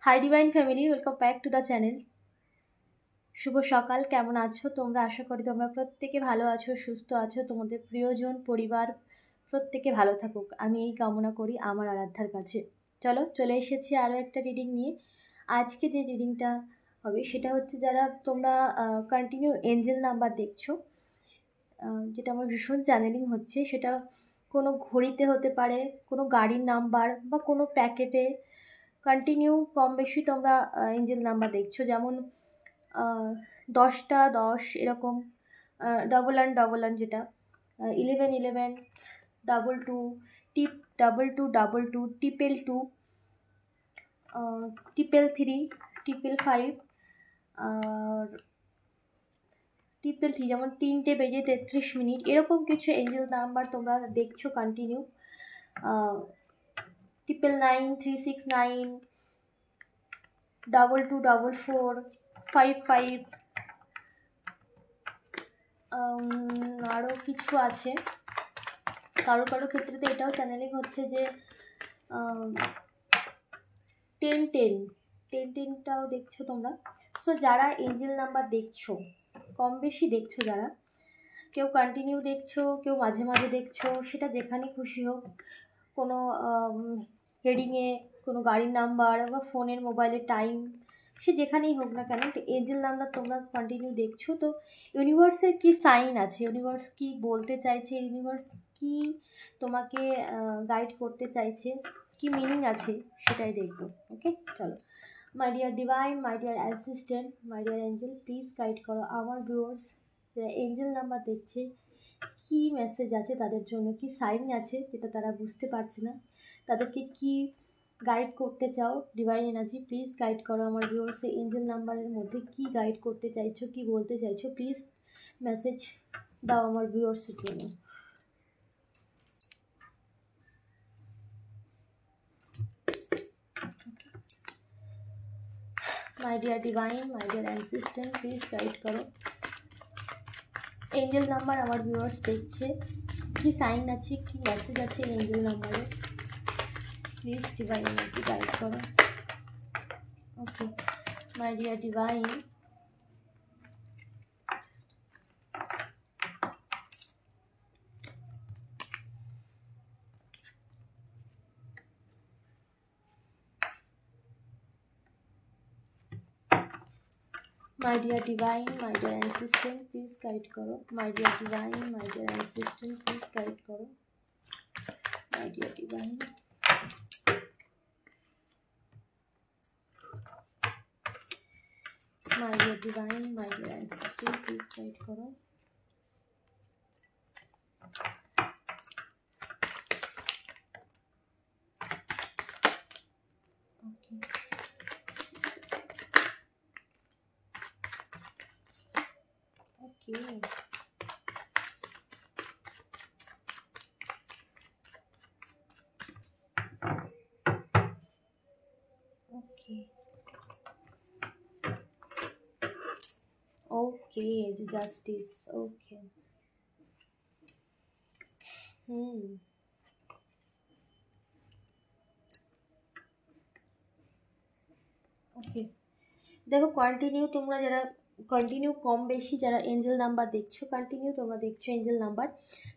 High divine family, welcome back to the channel. শুভ সকাল। কেমন আছো তোমরা? আশা করি তোমরা প্রত্যেকে ভালো আছো, সুস্থ আছো। তোমাদের প্রিয়জন, পরিবার প্রত্যেকে ভালো থাকুক, আমি এই কামনা করি আমার আরাধ্যার কাছে। চলে এসেছি আরও একটা রিডিং নিয়ে। আজকে যে রিডিংটা হবে সেটা হচ্ছে, যারা তোমরা কন্টিনিউ এঞ্জেল নাম্বার দেখছো, যেটা আমার ভীষণ চ্যানেলিং হচ্ছে, সেটা কোনো ঘড়িতে হতে পারে, কোনো গাড়ির নাম্বার বা কোনো প্যাকেটে কন্টিনিউ কম বেশি তোমরা এঞ্জেল নাম্বার দেখছো। যেমন 10টা 10 এরকম, 1111 যেটা, 1111, 22, টিপ 2222, 222, 333, 555, আর 333, যেমন 3:33, এরকম কিছু এঞ্জেল নাম্বার তোমরা দেখছো কন্টিনিউ। 999, 369, 2244, 55, আরও কিছু আছে। কারো ক্ষেত্রে তো এটাও চ্যানেলিং হচ্ছে যে 1010টাও দেখছো তোমরা। সো যারা এঞ্জেল নাম্বার দেখছো, কম বেশি দেখছো, যারা কেউ কন্টিনিউ দেখছো, কেউ মাঝে মাঝে দেখছো, সেটা যেখানে খুশি হোক, কোনো হেডিংয়ে, কোনো গাড়ির নাম্বার বা ফোনের মোবাইলের টাইম, সে যেখানেই হোক না কেন, তো এঞ্জেল নাম্বার তোমরা কন্টিনিউ দেখছো। তো ইউনিভার্সের কী সাইন আছে, ইউনিভার্স কী বলতে চাইছে, ইউনিভার্স কী তোমাকে গাইড করতে চাইছে, কি মিনিং আছে, সেটাই দেখবো। ওকে, চলো। মাই dear divine, my dear assistant, my dear angel, please guide করো আমার ভিউয়ার্স যারা এঞ্জেল নাম্বার দেখছে। কী মেসেজ আছে তাদের জন্য, কি সাইন আছে যেটা তারা বুঝতে পারছে না, তাদেরকে কি গাইড করতে চাও ডিভাইন এনার্জি, প্লিজ গাইড করো আমার ভিউয়ার্স। এঞ্জেল নাম্বারের মধ্যে কি গাইড করতে চাইছো, কি বলতে চাইছো, প্লিজ মেসেজ দাও আমার ভিউয়ার্সের জন্য। মাই dear divine, my dear assistant, please guide করো। এঞ্জেল নাম্বার আমার ভিউয়ার্স দেখছে, কি সাইন আছে, কি মেসেজ আছে এঞ্জেল নাম্বারে, প্লিজ ডিভাইন এনার্জি গাইড করো। Okay, my dear divine, my dear divine, my dear assistant, please guide karo. My dear divine, my dear assistant, please guide karo. My dear divine, my dear divine, my dear assistant, please guide karo. Okay. Okay, the justice. Okay. ওকে, দেখো continue তোমরা যারা continue কম বেশি যারা Angel number দেখছো, continue তোমরা দেখছো Angel number,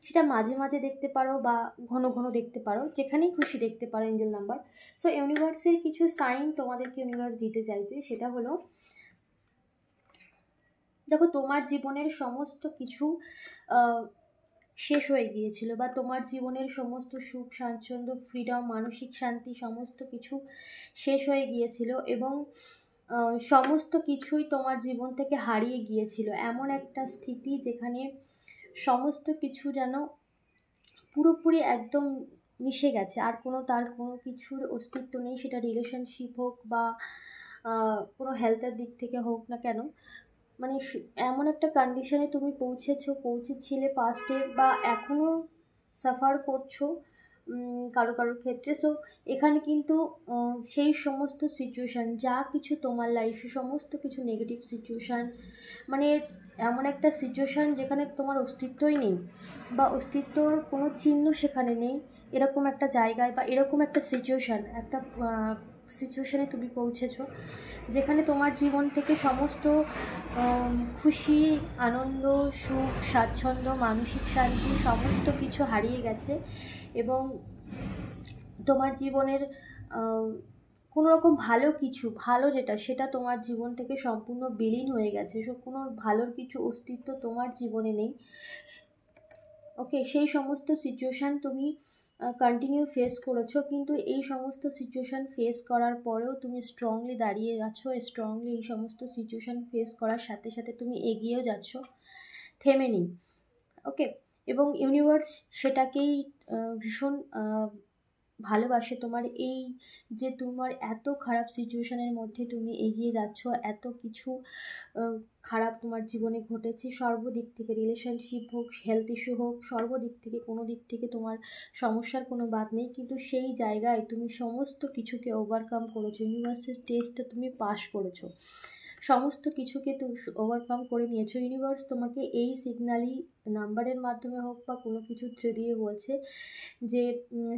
সেটা মাঝে মাঝে দেখতে পারো বা ঘন ঘন দেখতে পারো, যেখানেই খুশি দেখতে পারো এঞ্জেল নাম্বার। সো ইউনিভার্সের কিছু সাইন তোমাদেরকে ইউনিভার্স দিতে চাইছে, সেটা হলো, দেখো তোমার জীবনের সমস্ত কিছু শেষ হয়ে গিয়েছিল, বা তোমার জীবনের সমস্ত সুখ স্বাচ্ছন্দ্য, ফ্রিডম, মানসিক শান্তি, সমস্ত কিছু শেষ হয়ে গিয়েছিল, এবং সমস্ত কিছুই তোমার জীবন থেকে হারিয়ে গিয়েছিল। এমন একটা স্থিতি যেখানে সমস্ত কিছু যেন পুরোপুরি একদম মিশে গেছে, আর তার কোনো কিছুর অস্তিত্ব নেই, সেটা রিলেশনশিপ হোক বা কোনো হেলথের দিক থেকে হোক না কেন। মানে এমন একটা কন্ডিশনে তুমি পৌঁছেছিলে পাস্টে, বা এখনও সাফার করছো কারো ক্ষেত্রে। সো এখানে কিন্তু সেই সমস্ত সিচুয়েশান, যা কিছু তোমার লাইফে সমস্ত কিছু নেগেটিভ সিচুয়েশান, মানে এমন একটা সিচুয়েশান যেখানে তোমার অস্তিত্বই নেই, বা অস্তিত্বর কোনো চিহ্ন সেখানে নেই, এরকম একটা জায়গায় বা এরকম একটা সিচুয়েশানে তুমি পৌঁছেছো যেখানে তোমার জীবন থেকে সমস্ত খুশি, আনন্দ, সুখ, স্বাচ্ছন্দ্য, মানসিক শান্তি সমস্ত কিছু হারিয়ে গেছে এবং তোমার জীবনের কোনো রকম ভালো যেটা সেটা তোমার জীবন থেকে সম্পূর্ণ বিলীন হয়ে গেছে। কোনো ভালোর কিছু অস্তিত্ব তোমার জীবনে নেই। ওকে, সেই সমস্ত সিচুয়েশান তুমি কন্টিনিউ ফেস করেছো, কিন্তু এই সমস্ত সিচুয়েশান ফেস করার পরেও তুমি স্ট্রংলি দাঁড়িয়ে আছো, স্ট্রংলি এই সমস্ত সিচুয়েশান ফেস করার সাথে সাথে তুমি এগিয়েও যাচ্ছ, থেমে নেই। ওকে, এবং ইউনিভার্স সেটাকেই ভীষণ ভালোবাসে। তোমার এই যে তোমার এত খারাপ সিচুয়েশানের মধ্যে তুমি এগিয়ে যাচ্ছ, এত কিছু খারাপ তোমার জীবনে ঘটেছে সর্বদিক থেকে, রিলেশনশিপ হোক, হেলথ ইস্যু হোক, সর্বদিক থেকে কোনো দিক থেকে তোমার সমস্যার কোনো বাদ নেই, কিন্তু সেই জায়গায় তুমি সমস্ত কিছুকে ওভারকাম করেছো, ইউনিভার্সের টেস্টটা তুমি পাস করেছো, সমস্ত কিছুকে তুমি ওভারকাম করে নিয়েছো। ইউনিভার্স তোমাকে এই সিগনালি নাম্বারের মাধ্যমে হোক বা কোনো কিছু থ্রু দিয়ে বলছে যে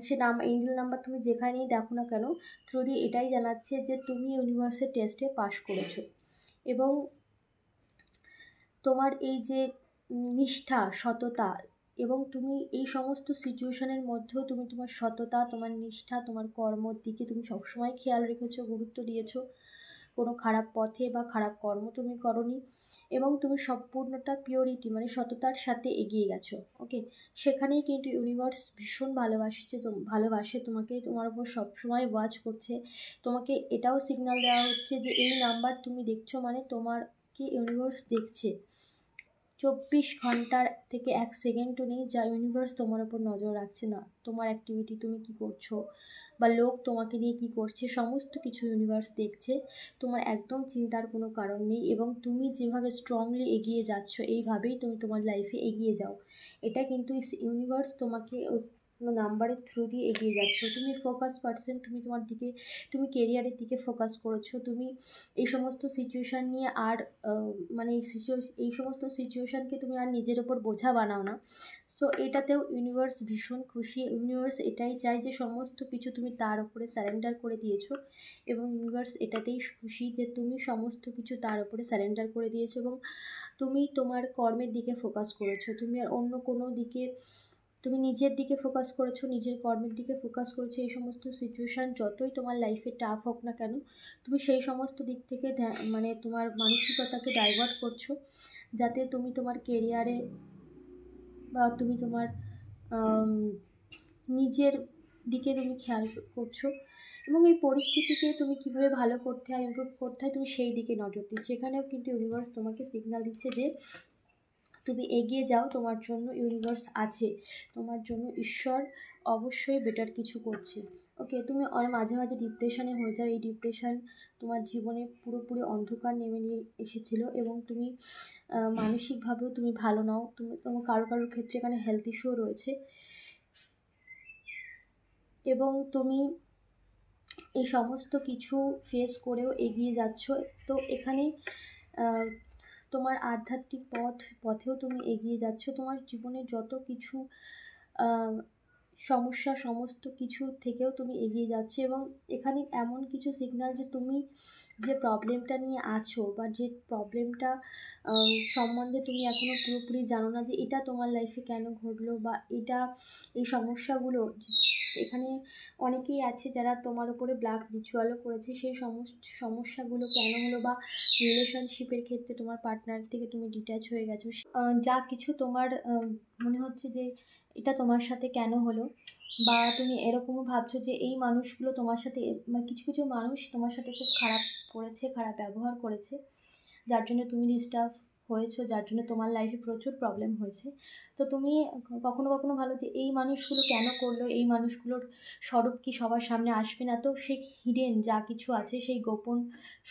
সে এঞ্জেল নাম্বার তুমি যেখানেই দেখো না কেন, থ্রু দিয়ে এটাই জানাচ্ছে যে তুমি ইউনিভার্সের টেস্টে পাশ করেছো এবং তোমার এই যে নিষ্ঠা, সততা, এবং তুমি এই সমস্ত সিচুয়েশনের মধ্যেও তুমি তোমার সততা, তোমার নিষ্ঠা, তোমার কর্মর দিকে তুমি সবসময় খেয়াল রেখেছো, গুরুত্ব দিয়েছো, কোনো খারাপ পথে বা খারাপ কর্ম তুমি করনি এবং তুমি সম্পূর্ণটা পিওরিটি মানে সততার সাথে এগিয়ে গেছো। ওকে, সেখানেই কিন্তু ইউনিভার্স ভীষণ ভালোবাসে তোমাকে, তোমার উপর সবসময় ওয়াচ করছে। তোমাকে এটাও সিগন্যাল দেওয়া হচ্ছে যে এই নাম্বার তুমি দেখছো মানে তোমারকে ইউনিভার্স দেখছে। 24 ঘন্টার থেকে 1 সেকেন্ডও নেই যা ইউনিভার্স তোমার ওপর নজর রাখছে না। তোমার অ্যাক্টিভিটি, তুমি কি করছো বা লোক তোমাকে নিয়ে কি করছে, সমস্ত কিছু ইউনিভার্স দেখছে। তোমার একদম চিন্তার কোনো কারণ নেই এবং তুমি যেভাবে স্ট্রংলি এগিয়ে যাচ্ছ এইভাবেই তুমি তোমার লাইফে এগিয়ে যাও। এটা কিন্তু ইউনিভার্স তোমাকে কোনো নাম্বারের থ্রু দিয়ে এগিয়ে যাচ্ছ। তুমি ফোকাস পারসন, তুমি তোমার দিকে, তুমি কেরিয়ারের দিকে ফোকাস করেছো। তুমি এই সমস্ত সিচুয়েশান নিয়ে আর মানে এই সমস্ত সিচুয়েশানকে তুমি আর নিজের ওপর বোঝা বানাও না। সো এটাতেও ইউনিভার্স ভীষণ খুশি। ইউনিভার্স এটাই চায় যে সমস্ত কিছু তুমি তার উপরে স্যারেন্ডার করে দিয়েছো এবং ইউনিভার্স এটাতেই খুশি যে তুমি সমস্ত কিছু তার উপরে স্যারেন্ডার করে দিয়েছো এবং তুমি তোমার কর্মের দিকে ফোকাস করেছো। তুমি আর অন্য কোনো দিকে, তুমি নিজের দিকে ফোকাস করেছো, নিজের কর্মের দিকে ফোকাস করেছো। এই সমস্ত সিচুয়েশান যতই তোমার লাইফে টাফ হোক না কেন, তুমি সেই সমস্ত দিক থেকে মানে তোমার মানসিকতাকে ডাইভার্ট করছো, যাতে তুমি তোমার কেরিয়ারে বা তুমি তোমার নিজের দিকে তুমি খেয়াল করছো এবং এই পরিস্থিতিকে তুমি কীভাবে ভালো করতে হয়, ইমপ্রুভ করতে হয়, তুমি সেই দিকে নজর দিচ্ছ। এখানেও কিন্তু ইউনিভার্স তোমাকে সিগন্যাল দিচ্ছে যে তুমি এগিয়ে যাও, তোমার জন্য ইউনিভার্স আছে, তোমার জন্য ঈশ্বর অবশ্যই বেটার কিছু করছে। ওকে, তুমি মাঝে মাঝে ডিপ্রেশনে হয়ে যাও। এই ডিপ্রেশন তোমার জীবনে পুরোপুরি অন্ধকার নেমে নিয়ে এসেছিলো এবং তুমি মানসিকভাবেও তুমি ভালো নাও। তোমার কারোর ক্ষেত্রে এখানে হেলথ ইস্যুও রয়েছে এবং তুমি এই সমস্ত কিছু ফেস করেও এগিয়ে যাচ্ছ। তো এখানে তোমার আধ্যাত্মিক পথেও তুমি এগিয়ে যাচ্ছ। তোমার জীবনে যত কিছু সমস্যা, সমস্ত কিছু থেকেও তুমি এগিয়ে যাচ্ছ এবং এখানে এমন কিছু সিগন্যাল যে তুমি যে প্রবলেমটা নিয়ে আছো বা যে প্রবলেমটা সম্বন্ধে তুমি এখনও পুরোপুরি জানো না যে এটা তোমার লাইফে কেন ঘটলো বা এই সমস্যাগুলো, এখানে অনেকেই আছে যারা তোমার উপরে ব্ল্যাক রিচুয়ালও করেছে। সেই সমস্যাগুলো কেন হলো বা রিলেশনশিপের ক্ষেত্রে তোমার পার্টনার থেকে তুমি ডিট্যাচ হয়ে গেছো, যা কিছু তোমার মনে হচ্ছে যে এটা তোমার সাথে কেন হলো, বা তুমি এরকমও ভাবছো যে এই মানুষগুলো তোমার সাথে, মানে কিছু কিছু মানুষ তোমার সাথে খুব খারাপ করেছে, খারাপ ব্যবহার করেছে, যার জন্য তুমি ডিস্টার্ব হয়েছো, যার জন্য তোমার লাইফে প্রচুর প্রবলেম হয়েছে। তো তুমি কখনো কখনো ভালো যে এই মানুষগুলো কেন করলো, এই মানুষগুলোর স্বরূপ কি সবার সামনে আসবে না, তো সেই হিডেন যা কিছু আছে, সেই গোপন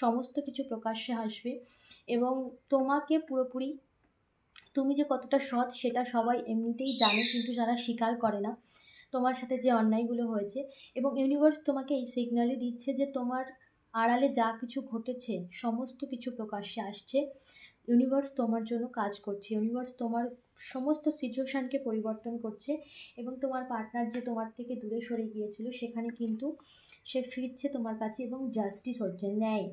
সমস্ত কিছু প্রকাশ্যে আসবে এবং তোমাকে পুরোপুরি, তুমি যে কতটা সৎ সেটা সবাই এমনিতেই জানে, কিন্তু যারা স্বীকার করে না তোমার সাথে যে অন্যায়গুলো হয়েছে। এবং ইউনিভার্স তোমাকে এই সিগন্যালই দিচ্ছে যে তোমার আড়ালে যা কিছু ঘটেছে সমস্ত কিছু প্রকাশ্যে আসছে। ইউনিভার্স তোমার জন্য কাজ করছে। ইউনিভার্স তোমার সমস্ত সিচুয়েশানকে পরিবর্তন করছে এবং তোমার পার্টনার যে তোমার থেকে দূরে সরে গিয়েছিল সেখানে কিন্তু সে ফিরছে তোমার কাছে এবং জাস্টিস হচ্ছে, ন্যায়।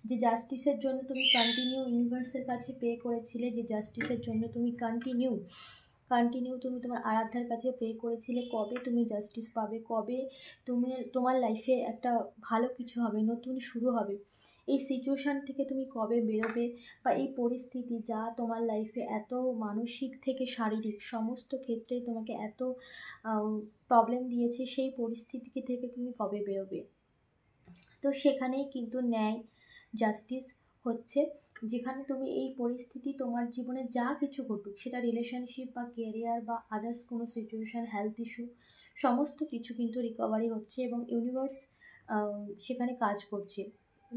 যে জাস্টিসের জন্য তুমি কন্টিনিউ ইউনিভার্সের কাছে প্রে করেছিলে, যে জাস্টিসের জন্য তুমি কন্টিনিউ তুমি তোমার আরাধ্যার কাছে প্রে করেছিলে, কবে তুমি জাস্টিস পাবে, কবে তুমি তোমার লাইফে একটা ভালো কিছু হবে, নতুন শুরু হবে, এই সিচুয়েশান থেকে তুমি কবে বেরোবে, বা এই পরিস্থিতি যা তোমার লাইফে এত মানসিক থেকে শারীরিক সমস্ত ক্ষেত্রেই তোমাকে এত প্রবলেম দিয়েছে, সেই পরিস্থিতি থেকে তুমি কবে বেরোবে। তো সেখানেই কিন্তু ন্যায়, জাস্টিস হচ্ছে, যেখানে তুমি এই পরিস্থিতি তোমার জীবনে যা কিছু ঘটুক, সেটা রিলেশনশিপ বা কেরিয়ার বা আদার্স কোনো সিচুয়েশান, হেলথ ইস্যু, সমস্ত কিছু কিন্তু রিকভারি হচ্ছে এবং ইউনিভার্স সেখানে কাজ করছে।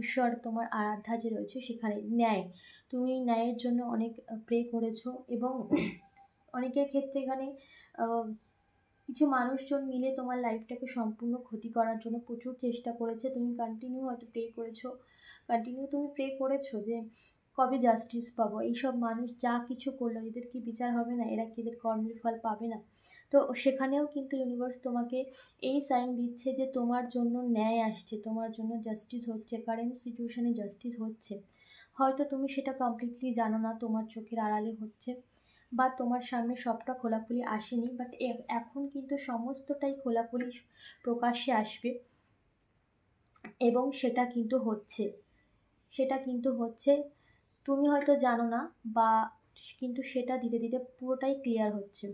ঈশ্বর তোমার আরাধ্যা যে রয়েছে সেখানে ন্যায়, তুমি ন্যায়ের জন্য অনেক প্রে করেছো এবং অনেকের ক্ষেত্রে এখানে কিছু মানুষজন মিলে তোমার লাইফটাকে সম্পূর্ণ ক্ষতি করার জন্য প্রচুর চেষ্টা করেছে। তুমি কন্টিনিউ হয়তো তুমি প্রে করেছো যে কবে জাস্টিস পাবো, এইসব মানুষ যা কিছু করলো এদের কি বিচার হবে না, এরা কি এদের কর্মের ফল পাবে না। তো সেখানেও কিন্তু ইউনিভার্স তোমাকে এই সাইন দিচ্ছে যে তোমার জন্য ন্যায় আসছে, তোমার জন্য জাস্টিস হচ্ছে, কারেন্ট সিচুয়েশানে জাস্টিস হচ্ছে। হয়তো তুমি সেটা কমপ্লিটলি জানো না, তোমার চোখের আড়ালে হচ্ছে বা তোমার সামনে সবটা খোলাখুলি আসেনি, বাট এখন কিন্তু সমস্তটাই খোলাখুলি প্রকাশ্যে আসবে এবং সেটা কিন্তু হচ্ছে। তুমি হয়তো জানো না, বা কিন্তু সেটা ধীরে ধীরে পুরোটাই ক্লিয়ার হচ্ছে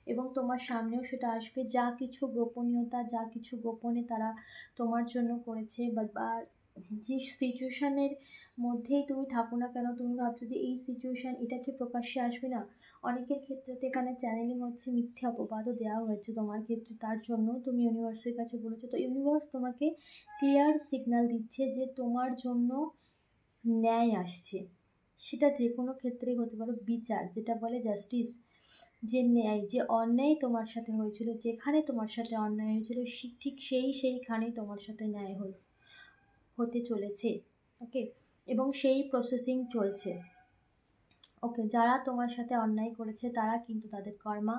এবং তোমার সামনেও সেটা আসবে। যা কিছু গোপনীয়তা, যা কিছু গোপনে তারা তোমার জন্য করেছে, বা যে সিচুয়েশানের মধ্যেই তুমি থাকো না কেন, তুমি ভাবছো যে এই সিচুয়েশান এটা কি প্রকাশ্যে আসবে না। অনেকের ক্ষেত্রে তো এখানে চ্যানেলিং হচ্ছে, মিথ্যে অপবাদও দেওয়া হয়েছে তোমার ক্ষেত্রে, তার জন্য তুমি ইউনিভার্সের কাছে বলেছো। তো ইউনিভার্স তোমাকে ক্লিয়ার সিগন্যাল দিচ্ছে যে তোমার জন্য ন্যায় আসছে। সেটা যে কোনো ক্ষেত্রেই হতে পারে, বিচার যেটা বলে জাস্টিস, যে ন্যায়, যে অন্যায় তোমার সাথে হয়েছিল, যেখানে তোমার সাথে অন্যায় হয়েছিল ঠিক সেইখানেই তোমার সাথে ন্যায় হতে চলেছে। ওকে, এবং সেই প্রসেসিং চলছে। ওকে, যারা তোমার সাথে অন্যায় করেছে তারা কিন্তু তাদের কর্মা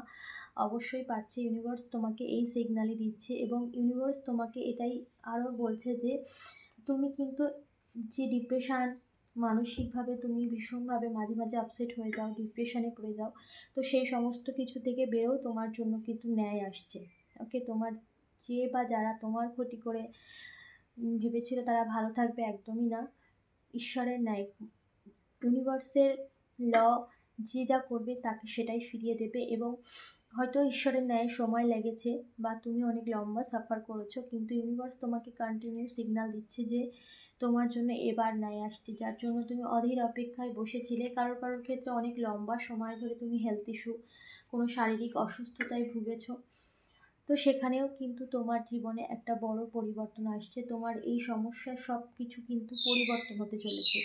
অবশ্যই পাচ্ছে। ইউনিভার্স তোমাকে এই সিগন্যালই দিচ্ছে এবং ইউনিভার্স তোমাকে এটাই আরও বলছে যে তুমি কিন্তু যে ডিপ্রেশান, মানসিকভাবে তুমি ভীষণভাবে মাঝে মাঝে আপসেট হয়ে যাও, ডিপ্রেশানে পড়ে যাও, তো সেই সমস্ত কিছু থেকে বেরো, তোমার জন্য কিন্তু ন্যায় আসছে। ওকে, তোমার যে বা যারা তোমার ক্ষতি করে ভেবেছিল তারা ভালো থাকবে, একদমই না। ঈশ্বরের ন্যায়, ইউনিভার্সের ল, যে যা করবে তাকে সেটাই ফিরিয়ে দেবে এবং হয়তো ঈশ্বরের ন্যায় সময় লেগেছে বা তুমি অনেক লম্বা সাফার করেছো, কিন্তু ইউনিভার্স তোমাকে কন্টিনিউ সিগন্যাল দিচ্ছে যে তোমার জন্য এবার ন্যায় আসছে, যার জন্য তুমি অধীর অপেক্ষায় বসেছিলে। কারোর ক্ষেত্রে অনেক লম্বা সময় ধরে তুমি হেলথ ইস্যু, কোনো শারীরিক অসুস্থতায় ভুগেছো, তো সেখানেও কিন্তু তোমার জীবনে একটা বড় পরিবর্তন আসছে। তোমার এই সমস্যার সব কিছু কিন্তু পরিবর্তন হতে চলেছে।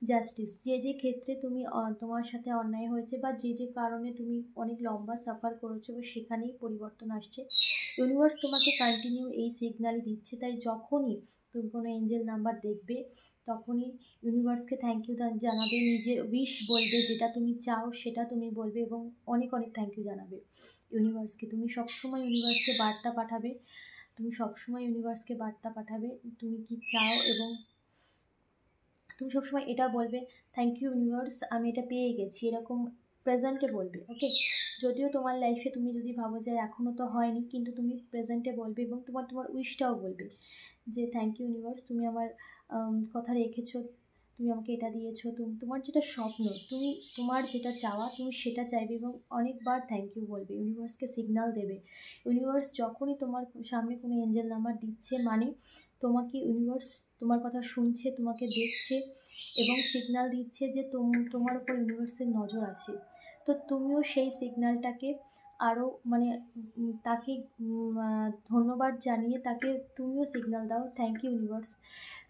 জাস্টিস, যে ক্ষেত্রে তুমি তোমার সাথে অন্যায় হয়েছে বা যে কারণে তুমি অনেক লম্বা সাফার করেছো, সেখানেই পরিবর্তন আসছে। ইউনিভার্স তোমাকে কন্টিনিউ এই সিগন্যাল দিচ্ছে। তাই যখনই তুমি কোনো এঞ্জেল নাম্বার দেখবে তখনই ইউনিভার্সকে থ্যাংক ইউ জানাবে, নিজের উইশ বলবে, যেটা তুমি চাও সেটা তুমি বলবে এবং অনেক অনেক থ্যাংক ইউ জানাবে ইউনিভার্সকে। তুমি সবসময় ইউনিভার্সকে বার্তা পাঠাবে, তুমি কি চাও, এবং তুমি সবসময় এটা বলবে, থ্যাংক ইউ ইউনিভার্স, আমি এটা পেয়ে গেছি, এরকম প্রেজেন্টে বলবে। ওকে, যদিও তোমার লাইফে তুমি যদি ভাবো যে এখনও তো হয়নি, কিন্তু তুমি প্রেজেন্টে বলবে এবং তোমার উইশটাও বলবে যে থ্যাংক ইউ ইউনিভার্স, তুমি আমার কথা রেখেছো, তুমি আমাকে এটা দিয়েছো, তোমার যেটা স্বপ্ন, তোমার যেটা চাওয়া তুমি সেটা চাইবে এবং অনেকবার থ্যাংক ইউ বলবে, ইউনিভার্সকে সিগন্যাল দেবে। ইউনিভার্স যখনই তোমার সামনে কোনো এঞ্জেল নাম্বার দিচ্ছে, মানে তোমাকে ইউনিভার্স তোমার কথা শুনছে, তোমাকে দেখছে এবং সিগন্যাল দিচ্ছে যে তোমার উপর ইউনিভার্সের নজর আছে। তো তুমিও সেই সিগন্যালটাকে আরও মানে তাকে ধন্যবাদ জানিয়ে তাকে তুমিও সিগন্যাল দাও, থ্যাংক ইউ ইউনিভার্স,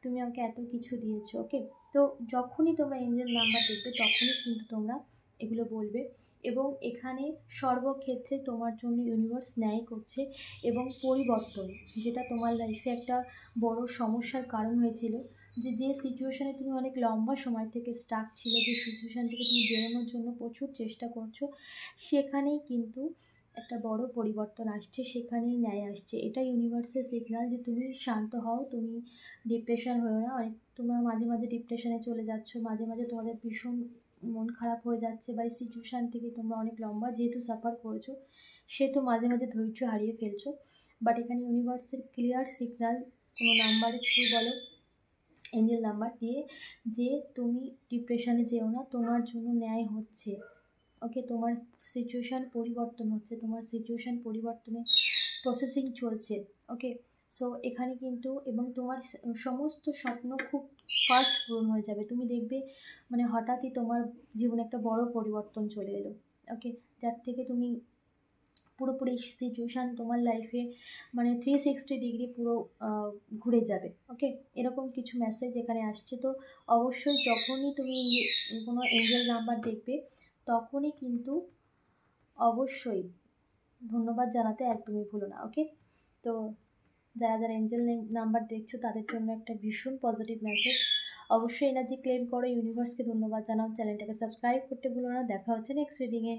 তুমি আমাকে এত কিছু দিয়েছো। ওকে, তো যখনই তোমরা এঞ্জেল নাম্বার দেখবে তখনই কিন্তু তোমরা এগুলো বলবে। এবং এখানে সর্বক্ষেত্রে তোমার জন্য ইউনিভার্স ন্যায় করছে এবং পরিবর্তন, যেটা তোমার লাইফে একটা বড় সমস্যার কারণ হয়েছিল, যে সিচুয়েশানে তুমি অনেক লম্বা সময় থেকে স্টাক ছিলে, যে সিচুয়েশান থেকে তুমি বেরোনোর জন্য প্রচুর চেষ্টা করছো, সেখানেই কিন্তু একটা বড় পরিবর্তন আসছে, সেখানেই ন্যায় আসছে। এটা ইউনিভার্সের সিগন্যাল যে তুমি শান্ত হও, তুমি ডিপ্রেশন হয়েও না। অনেক তোমরা মাঝে মাঝে ডিপ্রেশনে চলে যাচ্ছ, মাঝে মাঝে তোমাদের ভীষণ মন খারাপ হয়ে যাচ্ছে, বা এই সিচুয়েশান থেকে তোমরা অনেক লম্বা যেহেতু সাফার করেছো, সেহেতু মাঝে মাঝে ধৈর্য হারিয়ে ফেলছো। বাট এখানে ইউনিভার্সের ক্লিয়ার সিগন্যাল, কোনো নাম্বারের থ্রু বলো, এঞ্জেল নাম্বার দিয়ে, যে তুমি ডিপ্রেশনে যেও না, তোমার জন্য ন্যায় হচ্ছে। ওকে, তোমার সিচুয়েশান পরিবর্তন হচ্ছে, তোমার সিচুয়েশান পরিবর্তনে প্রসেসিং চলছে। ওকে, সো এখানে কিন্তু, এবং তোমার সমস্ত স্বপ্ন খুব ফাস্ট পূরণ হয়ে যাবে। তুমি দেখবে মানে হঠাৎই তোমার জীবনে একটা বড় পরিবর্তন চলে এলো। ওকে, যার থেকে তুমি পুরোপুরি সিচুয়েশান তোমার লাইফে মানে 360 ডিগ্রি পুরো ঘুরে যাবে। ওকে, এরকম কিছু মেসেজ এখানে আসছে। তো অবশ্যই যখনই তুমি কোনো এঞ্জেল নাম্বার দেখবে, তখনই কিন্তু অবশ্যই ধন্যবাদ জানাতে একদমই ভুলো না। ওকে, তো যারা যারা এঞ্জেল নাম্বার দেখছো, তাদের জন্য একটা ভীষণ পজিটিভ মেসেজ। অবশ্যই এনার্জি ক্লেম করো, ইউনিভার্সকে ধন্যবাদ জানাও, চ্যানেলটাকে সাবস্ক্রাইব করতে ভুলো না। দেখা হচ্ছে নেক্সট রিডিংয়ে।